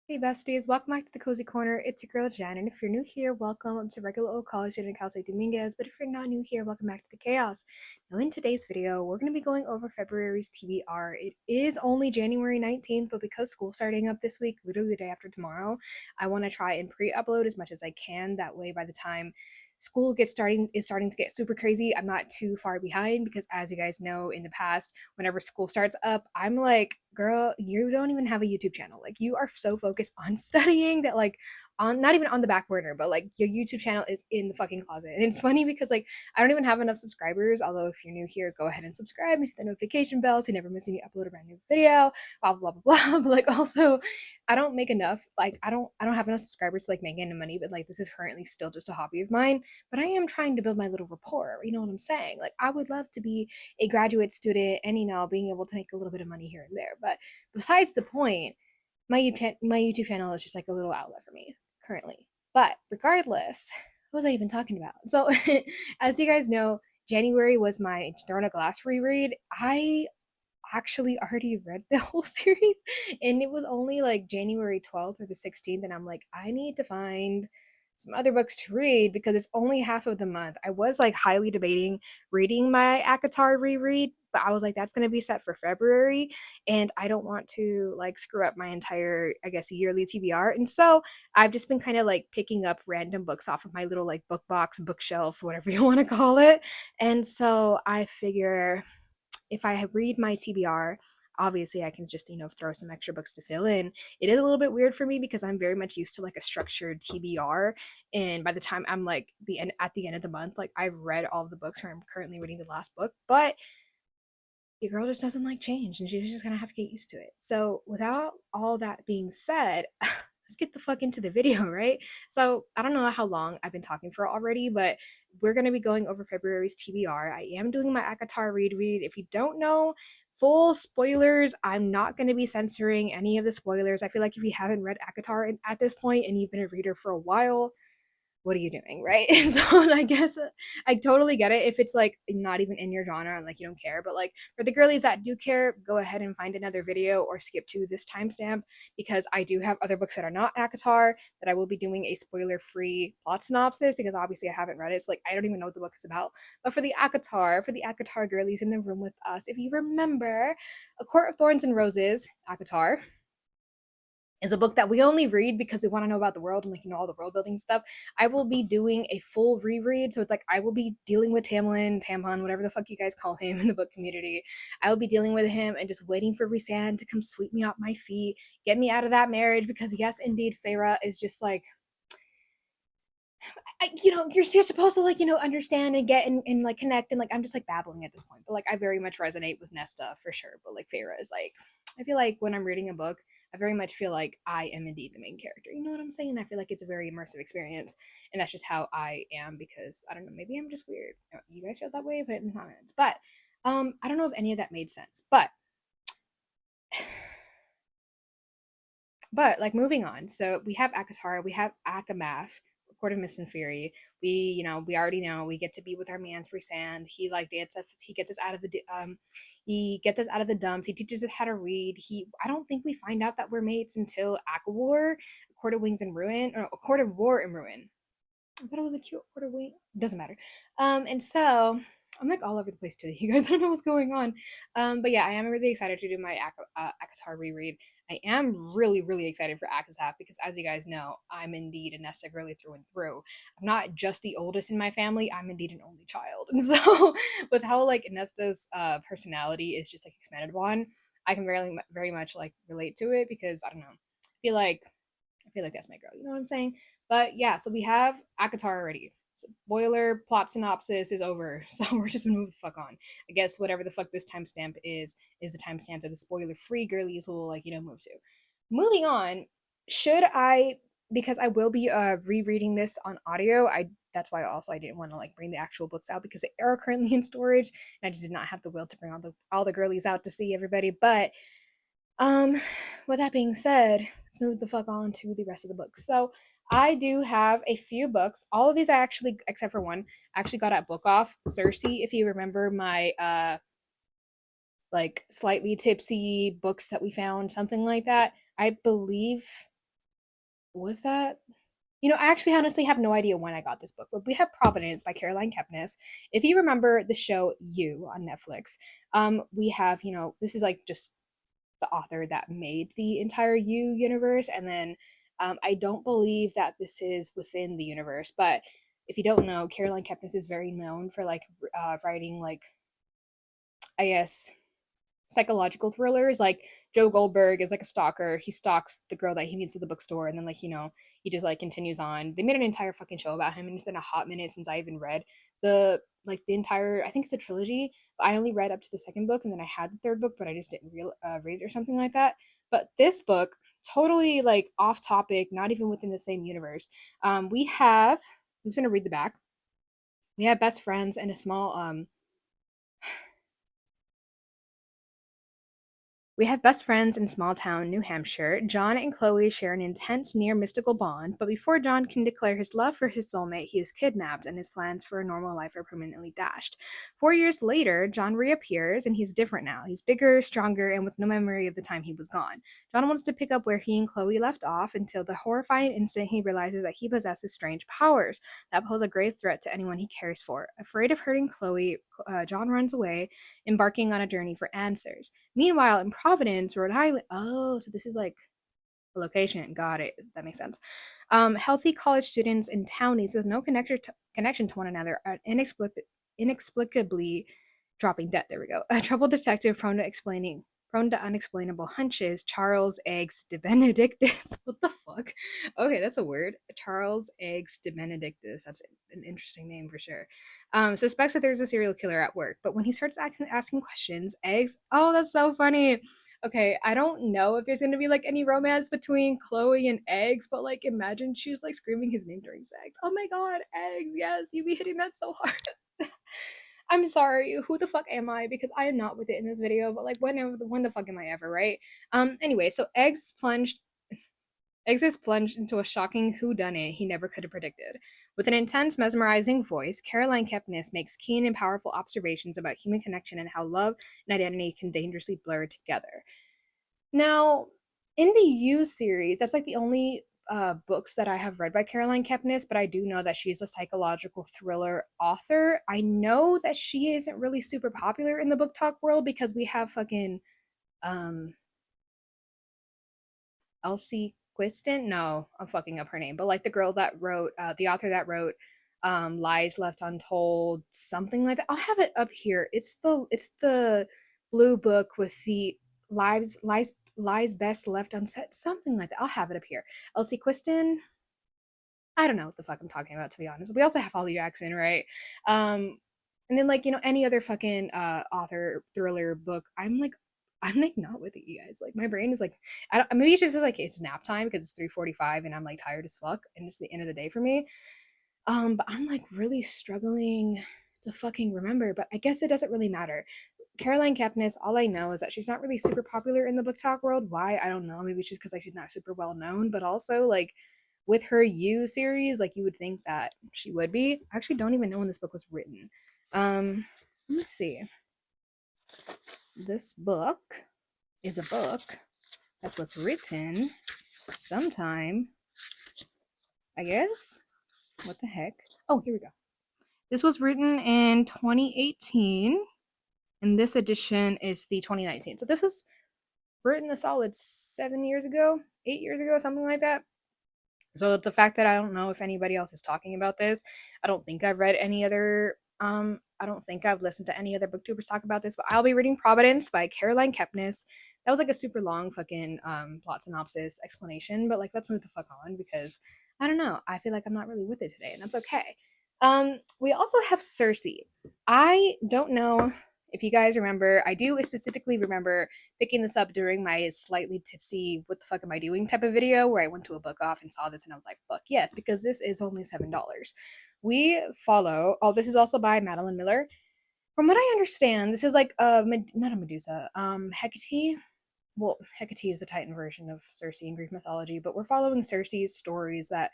Hey besties, welcome back to the Cozy Corner. It's your girl Jen, and if you're new here, welcome to regular old college student Kelsey Dominguez. But if you're not new here, welcome back to the chaos. Now, in today's video, we're going to be going over February's TBR. It is only January 19th, but because school's starting up this week, literally the day after tomorrow, I want to try and pre-upload as much as I can. That way, by the time school is starting to get super crazy, I'm not too far behind because, as you guys know, in the past, whenever school starts up, I'm like, girl, you don't even have a YouTube channel. Like, you are so focused on studying that, like, on not even on the back burner, but like your YouTube channel is in the fucking closet. And it's funny because, like, I don't even have enough subscribers. Although, if you're new here, go ahead and subscribe and hit the notification bell so you never miss any upload a brand new video. Blah blah blah blah. But like, also, I don't make enough. Like, I don't have enough subscribers to like make any money. But like, this is currently still just a hobby of mine. But I am trying to build my little rapport. You know what I'm saying? Like, I would love to be a graduate student and, being able to make a little bit of money here and there. But besides the point, my YouTube channel is just like a little outlet for me currently. But regardless, what was I even talking about? So, as you guys know, January was my Throne of Glass reread. I actually already read the whole series, and it was only like January 12th or the 16th, and I'm like, I need to find some other books to read because it's only half of the month. I was like highly debating reading my ACOTAR reread, but I was like, that's going to be set for February, and I don't want to like screw up my entire, I guess, yearly TBR. And so I've just been kind of like picking up random books off of my little like book box, bookshelf, whatever you want to call it. And so I figure if I read my TBR, obviously I can just, throw some extra books to fill in. It is a little bit weird for me because I'm very much used to like a structured TBR. And by the time I'm like at the end of the month, like I've read all of the books or I'm currently reading the last book, but your girl just doesn't like change and she's just gonna have to get used to it. So without all that being said, let's get the fuck into the video, right? So I don't know how long I've been talking for already, but we're gonna be going over February's TBR. I am doing my ACOTAR read. If you don't know, full spoilers, I'm not gonna be censoring any of the spoilers. I feel like if you haven't read ACOTAR at this point and you've been a reader for a while, what are you doing, right? And so I guess I totally get it if it's like not even in your genre and like you don't care. But like for the girlies that do care, go ahead and find another video or skip to this timestamp because I do have other books that are not ACOTAR that I will be doing a spoiler-free plot synopsis because obviously I haven't read it. So like I don't even know what the book is about. But for the ACOTAR girlies in the room with us, if you remember, A Court of Thorns and Roses, ACOTAR, is a book that we only read because we want to know about the world and like all the world building stuff. I will be doing a full reread, so it's like I will be dealing with Tampon, whatever the fuck you guys call him in the book community. I will be dealing with him and just waiting for Rhysand to come sweep me off my feet, get me out of that marriage because yes, indeed, Feyre is just like you're supposed to like understand and get and like connect and like I'm just like babbling at this point, but like I very much resonate with Nesta for sure. But like Feyre is like I feel like when I'm reading a book, I very much feel like I am indeed the main character. You know what I'm saying? I feel like it's a very immersive experience, and that's just how I am because I don't know. Maybe I'm just weird. You guys feel that way? Put it in the comments. But I don't know if any of that made sense. But like moving on, so we have ACOTAR, we have Akamath, Court of Mist and Fury. We already know we get to be with our man's Rhysand. He gets us out of the dumps. He teaches us how to read. I don't think we find out that we're mates until ACOWAR, A Court of Wings and Ruin, or A Court of War and Ruin. I thought it was a cute Court of Wings. Doesn't matter. And so I'm like all over the place today. You guys don't know what's going on. But yeah, I am really excited to do my ACOTAR reread. I am really, really excited for ACOTAR because, as you guys know, I'm indeed a Nesta girly through and through. I'm not just the oldest in my family. I'm indeed an only child. And so, with how like Nesta's personality is just like expanded upon, I can very, very much like relate to it because I don't know. I feel like that's my girl. You know what I'm saying? But yeah, so we have ACOTAR already. Spoiler plot synopsis is over, so we're just gonna move the fuck on. I guess whatever the fuck this timestamp is the timestamp that the spoiler-free girlies will move to. Moving on, should I? Because I will be rereading this on audio. That's why also I didn't want to like bring the actual books out because they are currently in storage, and I just did not have the will to bring all the girlies out to see everybody. But um, with that being said, let's move the fuck on to the rest of the books. So I do have a few books. All of these I actually, except for one, actually got at Book Off. Cersei, if you remember my like slightly tipsy books that we found, something like that. I believe was that? You know, I actually honestly have no idea when I got this book, but we have Providence by Caroline Kepnes. If you remember the show You on Netflix, we have, you know, this is like just the author that made the entire You universe, and then I don't believe that this is within the universe, but if you don't know, Caroline Kepnes is very known for like writing like, I guess, psychological thrillers. Like Joe Goldberg is like a stalker. He stalks the girl that he meets at the bookstore, and then like, you know, he just like continues on. They made an entire fucking show about him, and it's been a hot minute since I even read the like the entire. I think it's a trilogy. But I only read up to the second book, and then I had the third book, but I just didn't read it or something like that. But this book, totally like off topic, not even within the same universe. We have. I'm just gonna read the back. We have best friends and a small We have best friends in small town New Hampshire. John and Chloe share an intense, near mystical bond, but before John can declare his love for his soulmate, he is kidnapped and his plans for a normal life are permanently dashed. 4 years later, John reappears and he's different now. He's bigger, stronger, and with no memory of the time he was gone. John wants to pick up where he and Chloe left off until the horrifying instant he realizes that he possesses strange powers that pose a grave threat to anyone he cares for. Afraid of hurting Chloe, John runs away, embarking on a journey for answers. Meanwhile, in Providence, Rhode Island, oh, so this is like a location. Got it. That makes sense. Healthy college students and townies with no connection to one another are inexplicably dropping dead. There we go. A troubled detective prone to unexplainable hunches, Charles Eggs de Benedictus. What the fuck? Okay, that's a word. Charles Eggs de Benedictus. That's an interesting name for sure. Suspects that there's a serial killer at work, but when he starts asking questions, Eggs. Oh, that's so funny. Okay, I don't know if there's gonna be like any romance between Chloe and Eggs, but like imagine she's like screaming his name during sex. Oh my god, Eggs, yes, you be hitting that so hard. I'm sorry, who the fuck am I? Because I am not with it in this video, but like when the fuck am I ever, right? Anyway, so Eggs is plunged into a shocking whodunit he never could have predicted. With an intense, mesmerizing voice, Caroline Kepnes makes keen and powerful observations about human connection and how love and identity can dangerously blur together. Now, in the You series, that's like the only books that I have read by Caroline Kepnes, but I do know that she's a psychological thriller author. I know that she isn't really super popular in the book talk world because we have fucking um Elsie Quiston. No, I'm fucking up her name, but like the girl that wrote, the author that wrote Lies Left Untold, something like that. I'll have it up here. It's the blue book with the lies best left unsaid, something like that. I'll have it up here. Elsie Quiston. I don't know what the fuck I'm talking about, to be honest. But we also have Holly Jackson, right? And then like, you know, any other fucking author thriller book, I'm like not with it, you guys. Like my brain is like, I don't, maybe it's just like it's nap time because it's 3:45 and I'm like tired as fuck and it's the end of the day for me. But I'm like really struggling to fucking remember. But I guess it doesn't really matter. Caroline Kepnes, all I know is that she's not really super popular in the book talk world. Why? I don't know. Maybe it's just because like she's not super well known, but also like with her You series, like you would think that she would be. I actually don't even know when this book was written. Let me see. This book is a book that's what's written sometime, I guess. What the heck? Oh, here we go. This was written in 2018, and this edition is the 2019. So this was written a solid 7 years ago, 8 years ago, something like that. So the fact that I don't know if anybody else is talking about this, I don't think I've read any other I don't think I've listened to any other booktubers talk about this, but I'll be reading Providence by Caroline Kepnes. That was like a super long fucking plot synopsis explanation, but like let's move the fuck on because I don't know. I feel like I'm not really with it today, and that's okay. We also have Circe. I don't know if you guys remember, I do specifically remember picking this up during my slightly tipsy, what the fuck am I doing type of video where I went to a book off and saw this and I was like, fuck yes, because this is only $7. We follow, oh, this is also by Madeline Miller. From what I understand, this is like not a Medusa, Hecate. Well, Hecate is the Titan version of Circe in Greek mythology, but we're following Circe's stories that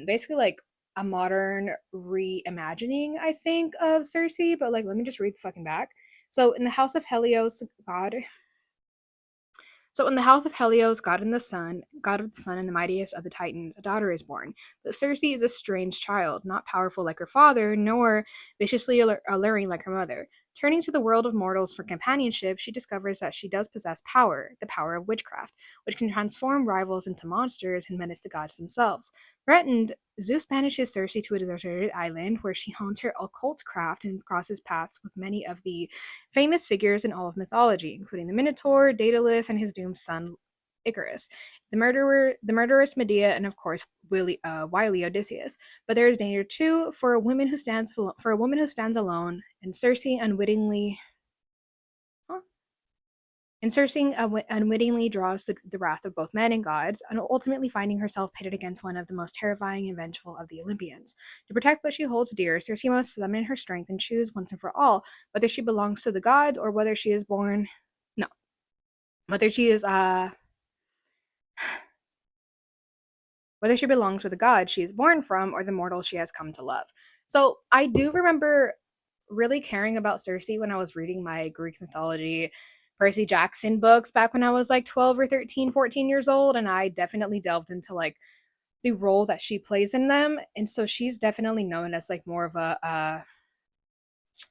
basically like a modern reimagining, I think, of Circe. But like, let me just read the fucking back. So, in the house of Helios, God. So in the house of Helios, god of the sun and the mightiest of the Titans, a daughter is born. But Circe is a strange child, not powerful like her father, nor viciously alluring like her mother. Turning to the world of mortals for companionship, she discovers that she does possess power, the power of witchcraft, which can transform rivals into monsters and menace the gods themselves. Threatened, Zeus banishes Circe to a deserted island where she hones her occult craft and crosses paths with many of the famous figures in all of mythology, including the Minotaur, Daedalus, and his doomed son Icarus, the murderous Medea, and of course wily Odysseus. But there is danger too for a woman who stands alone, and Circe unwittingly. Huh? Unwittingly draws the wrath of both men and gods, and ultimately finding herself pitted against one of the most terrifying and vengeful of the Olympians. To protect what she holds dear, Circe must summon her strength and choose once and for all whether she belongs to the gods or whether she is born. No, whether she is whether she belongs with the god she is born from or the mortal she has come to love. So I do remember really caring about Circe when I was reading my Greek mythology Percy Jackson books back when I was like 12 or 13, 14 years old. And I definitely delved into like the role that she plays in them. And so she's definitely known as like more of a,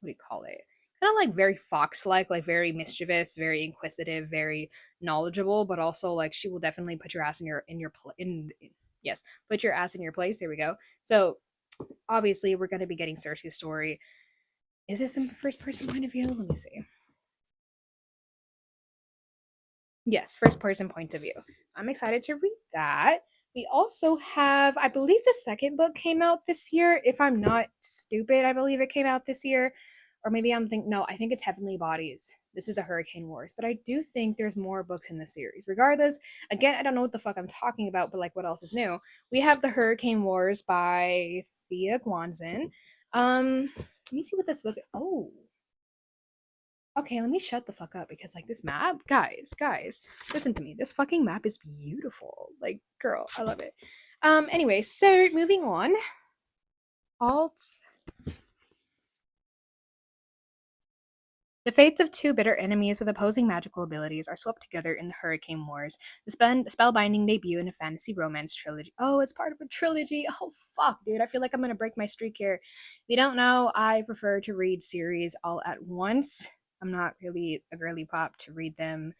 what do you call it? Kind of like very fox like very mischievous, very inquisitive, very knowledgeable, but also like she will definitely put your ass yes, put your ass in your place. There we go. So obviously we're going to be getting Circe's story. Is this some first person point of view? Let me see. Yes, first person point of view. I'm excited to read that. We also have, I believe the second book came out this year. If I'm not stupid, I believe it came out this year. Or maybe I'm thinking, no, I think it's Heavenly Bodies. This is the Hurricane Wars. But I do think there's more books in the series. Regardless, again, I don't know what the fuck I'm talking about, but like what else is new? We have the Hurricane Wars by Thea Guanzin. Let me see what this book. Oh, okay, let me shut the fuck up because like this map, guys, listen to me. This fucking map is beautiful. Like, girl, I love it. Anyway, so moving on. Alt. The fates of two bitter enemies with opposing magical abilities are swept together in the Hurricane Wars, the spellbinding debut in a fantasy romance trilogy. Oh, it's part of a trilogy. Oh, fuck, dude. I feel like I'm gonna break my streak here. If you don't know, I prefer to read series all at once. I'm not really a girly pop to read them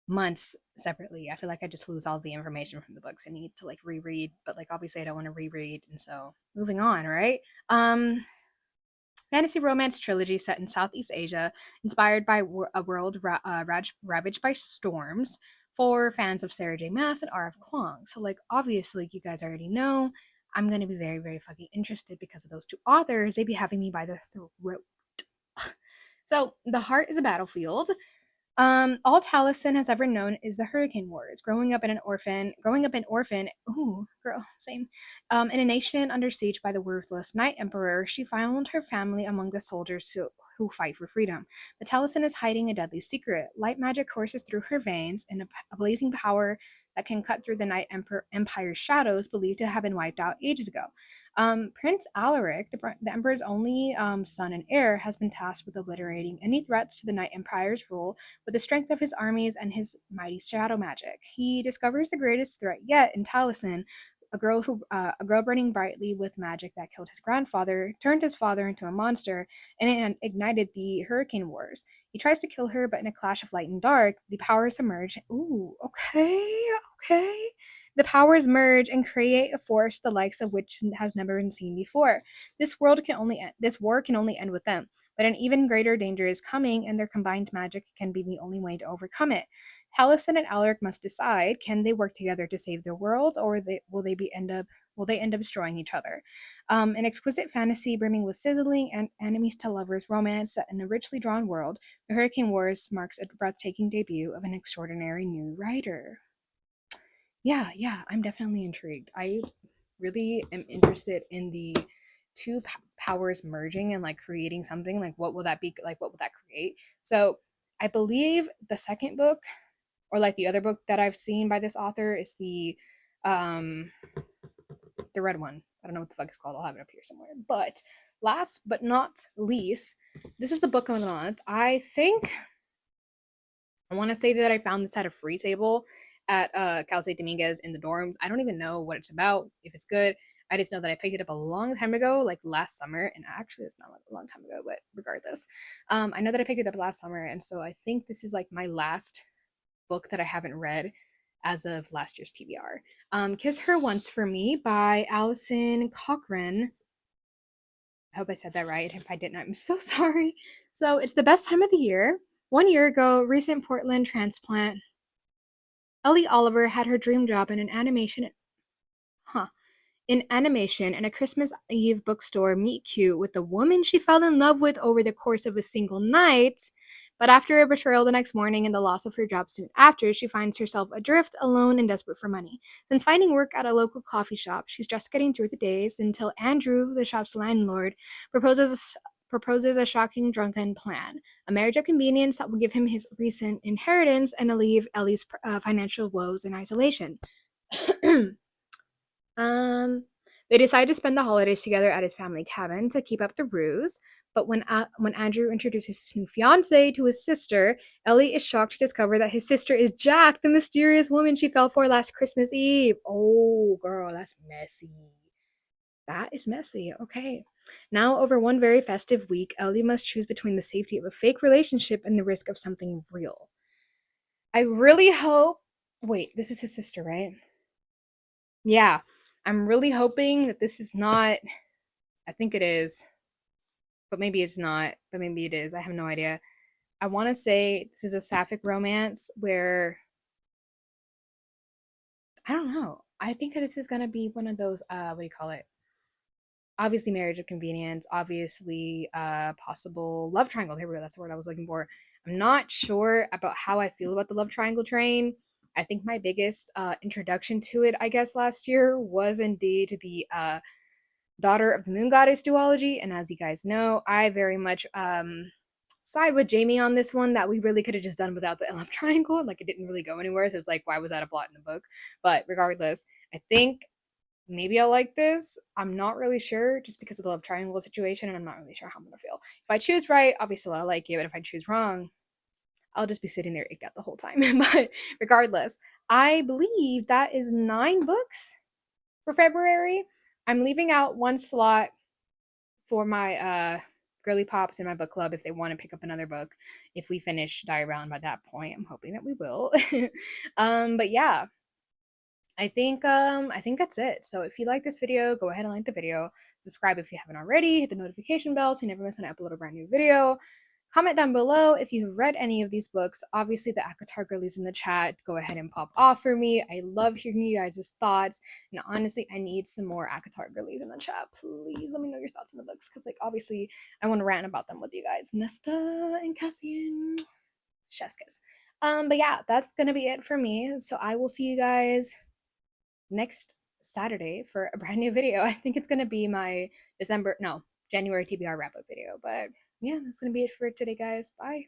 months separately. I feel like I just lose all the information from the books I need to like reread, but like obviously I don't want to reread, and so moving on, right? Fantasy romance trilogy set in Southeast Asia, inspired by a world ravaged by storms for fans of Sarah J. Maas and R.F. Kuang. So, like, obviously, you guys already know I'm going to be very, very fucking interested because of those two authors. They be having me by the throat. So, the heart is a battlefield. All Taliesin has ever known is the Hurricane Wars. Growing up an orphan, ooh, girl, same. In a nation under siege by the ruthless Night Emperor, she found her family among the soldiers who fight for freedom. But Taliesin is hiding a deadly secret. Light magic courses through her veins, and a blazing power that can cut through the Empire's shadows, believed to have been wiped out ages ago. Prince Alaric, the Emperor's only son and heir, has been tasked with obliterating any threats to the Night Empire's rule with the strength of his armies and his mighty shadow magic. He discovers the greatest threat yet in Taliesin, a girl burning brightly with magic that killed his grandfather, turned his father into a monster, and it ignited the Hurricane Wars. He tries to kill her, but in a clash of light and dark, the powers emerge. Ooh, okay. The powers merge and create a force the likes of which has never been seen before. This war can only end with them. But an even greater danger is coming, and their combined magic can be the only way to overcome it. Taliesin and Alaric must decide: can they work together to save their worlds, or will they end up destroying each other? An exquisite fantasy brimming with sizzling and enemies to lovers romance set in a richly drawn world, The Hurricane Wars marks a breathtaking debut of an extraordinary new writer. Yeah, I'm definitely intrigued. I really am interested in the two powers merging and like creating something. Like, what will that be? Like, what will that create? So, I believe the second book, or like the other book that I've seen by this author, is um the red one. I don't know what the fuck it's called. I'll have it up here somewhere. But last but not least, this is a book of the month. I think I want to say that I found this at a free table at Cal State Dominguez in the dorms. I don't even know what it's about, if it's good. I just know that I picked it up a long time ago, like last summer, and actually it's not like a long time ago, but regardless, I know that I picked it up last summer, and so I think this is like my last book that I haven't read as of last year's TBR. Kiss Her Once for Me by Allison Cochran. I hope I said that right. If I didn't, I'm so sorry. So it's the best time of the year. 1 year ago, recent Portland transplant Ellie Oliver had her dream job in an animation. Huh. In animation and a Christmas Eve bookstore meet cute with the woman she fell in love with over the course of a single night. But after a betrayal the next morning and the loss of her job soon after, she finds herself adrift, alone, and desperate for money. Since finding work at a local coffee shop, she's just getting through the days until Andrew, the shop's landlord, proposes a shocking drunken plan, a marriage of convenience that will give him his recent inheritance and alleviate Ellie's financial woes and isolation. Um, they decide to spend the holidays together at his family cabin to keep up the ruse. But when Andrew introduces his new fiance to his sister, Ellie is shocked to discover that his sister is Jack, the mysterious woman she fell for last Christmas Eve. Oh, girl, that's messy. That is messy. Okay. Now, over one very festive week, Ellie must choose between the safety of a fake relationship and the risk of something real. I really hope. Wait, this is his sister, right? Yeah. I'm really hoping that this is not. I think it is, but maybe it's not, but maybe it is. I have no idea. I want to say this is a sapphic romance where I don't know. I think that this is going to be one of those what do you call it? Obviously marriage of convenience, obviously possible love triangle. Here we go. That's the word I was looking for. I'm not sure about how I feel about the love triangle train. I think my biggest introduction to it, I guess, last year was indeed the daughter of the moon goddess duology. And as you guys know, I very much side with Jamie on this one, that we really could have just done without the love triangle. Like, it didn't really go anywhere. So it's like, why was that a plot in the book? But regardless, I think maybe I'll like this. I'm not really sure, just because of the love triangle situation, and I'm not really sure how I'm gonna feel. If I choose right, obviously I'll like it, but if I choose wrong, I'll just be sitting there egged out the whole time. But regardless, I believe that is 9 books for February. I'm leaving out one slot for my girly pops in my book club if they want to pick up another book if we finish Diary Bound by that point. I'm hoping that we will. But yeah, I think that's it. So if you like this video, go ahead and like the video. Subscribe if you haven't already. Hit the notification bell so you never miss when I upload a brand new video. Comment down below if you have read any of these books. Obviously, the ACOTAR girlies in the chat, go ahead and pop off for me. I love hearing you guys' thoughts. And honestly, I need some more ACOTAR girlies in the chat. Please let me know your thoughts on the books, because, like, obviously, I want to rant about them with you guys. Nesta and Cassian. Chef's kiss. But yeah, that's gonna be it for me. So I will see you guys next Saturday for a brand new video. I think it's gonna be my January TBR wrap up video. But yeah, that's gonna be it for today, guys. Bye.